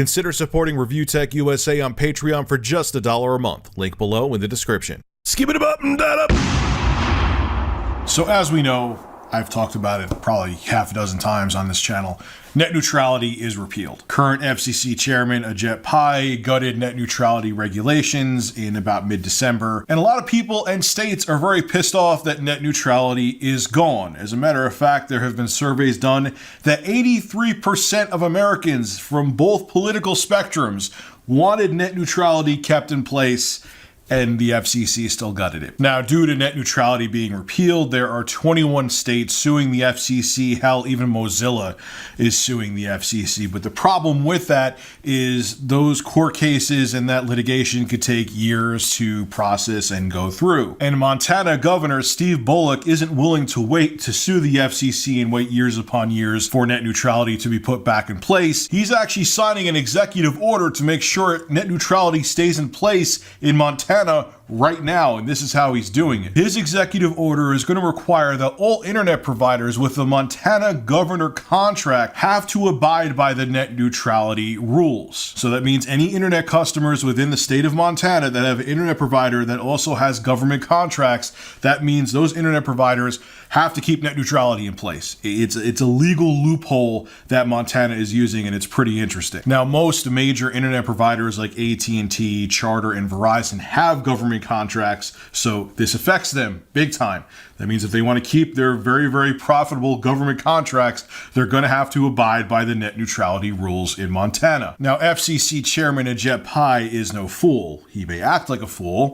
Consider supporting Review Tech USA on Patreon for just $1 a month. Link below in the description. Skip it up and that up. So as we know, I've talked about it probably half a dozen times on this channel. Net neutrality is repealed. Current FCC chairman Ajit Pai gutted net neutrality regulations in about mid-December, and a lot of people and states are very pissed off that net neutrality is gone. As a matter of fact, there have been surveys done that 83% of Americans from both political spectrums wanted net neutrality kept in place, and the FCC still gutted it. Now, due to net neutrality being repealed, there are 21 states suing the FCC. Hell, even Mozilla is suing the FCC. But the problem with that is those court cases and that litigation could take years to process and go through. And Montana Governor Steve Bullock isn't willing to wait to sue the FCC and wait years upon years for net neutrality to be put back in place. He's actually signing an executive order to make sure net neutrality stays in place in Montana right now, and this is how he's doing it. His executive order is going to require that all internet providers with the Montana governor contract have to abide by the net neutrality rules. So that means any internet customers within the state of Montana that have an internet provider that also has government contracts, that means those internet providers have to keep net neutrality in place. It's a legal loophole that Montana is using, and it's pretty interesting. Now, most major internet providers like AT&T, Charter, and Verizon have government contracts, so this affects them big time. That means if they want to keep their very, very profitable government contracts, they're going to have to abide by the net neutrality rules in Montana. Now, FCC Chairman Ajit Pai is no fool. He may act like a fool,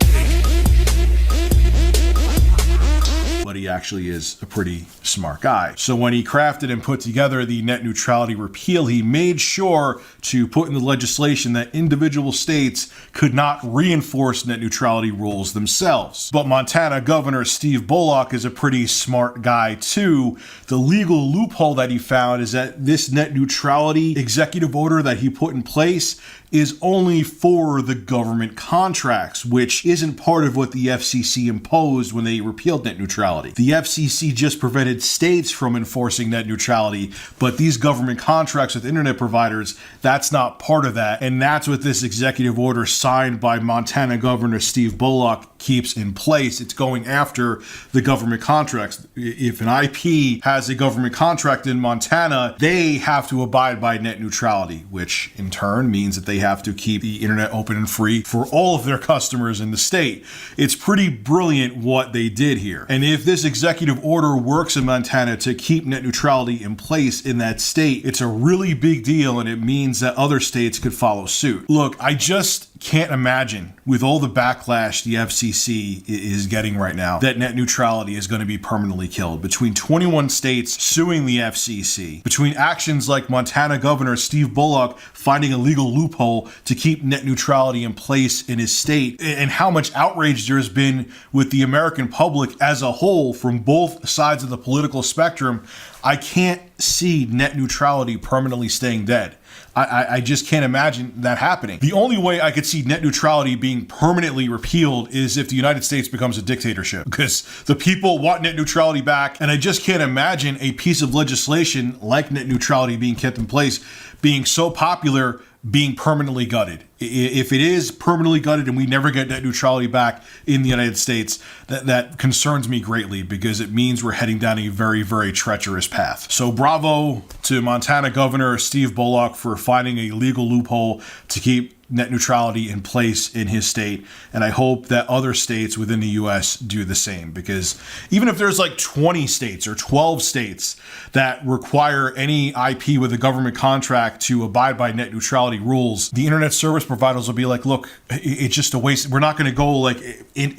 but he actually is a pretty smart guy. So when he crafted and put together the net neutrality repeal, he made sure to put in the legislation that individual states could not reinforce net neutrality rules themselves. But Montana Governor Steve Bullock is a pretty smart guy too. The legal loophole that he found is that this net neutrality executive order that he put in place is only for the government contracts, which isn't part of what the FCC imposed when they repealed net neutrality. The FCC just prevented states from enforcing net neutrality, but these government contracts with internet providers, that's not part of that. And that's what this executive order signed by Montana Governor Steve Bullock keeps in place. It's going after the government contracts. If an IP has a government contract in Montana, they have to abide by net neutrality, which in turn means that they have to keep the internet open and free for all of their customers in the state. It's pretty brilliant what they did here. And if this executive order works in Montana to keep net neutrality in place in that state, it's a really big deal, and it means that other states could follow suit. Look, I just can't imagine, with all the backlash the FCC is getting right now, that net neutrality is going to be permanently killed. Between 21 states suing the FCC, between actions like Montana Governor Steve Bullock finding a legal loophole to keep net neutrality in place in his state, and how much outrage there's been with the American public as a whole from both sides of the political spectrum, I can't see net neutrality permanently staying dead. I just can't imagine that happening. The only way I could see net neutrality being permanently repealed is if the United States becomes a dictatorship, because the people want net neutrality back, and I just can't imagine a piece of legislation like net neutrality being kept in place being so popular being permanently gutted. If it is permanently gutted and we never get net neutrality back in the United States, that concerns me greatly, because it means we're heading down a very, very treacherous path. So bravo to Montana Governor Steve Bullock for finding a legal loophole to keep net neutrality in place in his state, and I hope that other states within the US do the same, because even if there's like 20 states or 12 states that require any IP with a government contract to abide by net neutrality rules, the internet service providers will be like, look, it's just a waste. We're not going to go like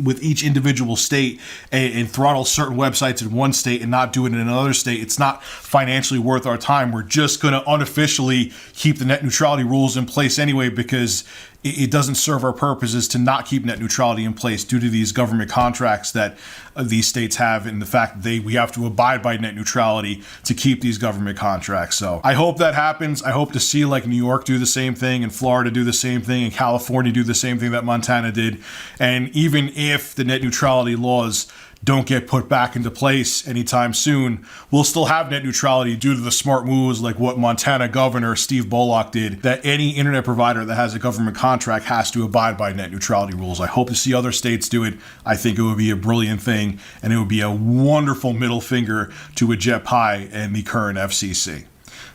with each individual state and throttle certain websites in one state and not do it in another state. It's not financially worth our time. We're just going to unofficially keep the net neutrality rules in place anyway, because it doesn't serve our purposes to not keep net neutrality in place due to these government contracts that these states have, and the fact that we have to abide by net neutrality to keep these government contracts. So I hope that happens. I hope to see like New York do the same thing, and Florida do the same thing, and California do the same thing that Montana did. And even if the net neutrality laws don't get put back into place anytime soon, we'll still have net neutrality due to the smart moves like what Montana Governor Steve Bullock did, that any internet provider that has a government contract has to abide by net neutrality rules. I hope to see other states do it. I think it would be a brilliant thing, and it would be a wonderful middle finger to Ajit Pai and the current FCC.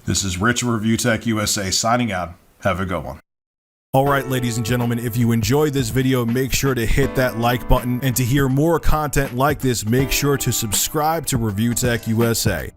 This is Rich of Review Tech USA signing out. Have a good one. All right, ladies and gentlemen, if you enjoyed this video, make sure to hit that like button. And to hear more content like this, make sure to subscribe to Review Tech USA.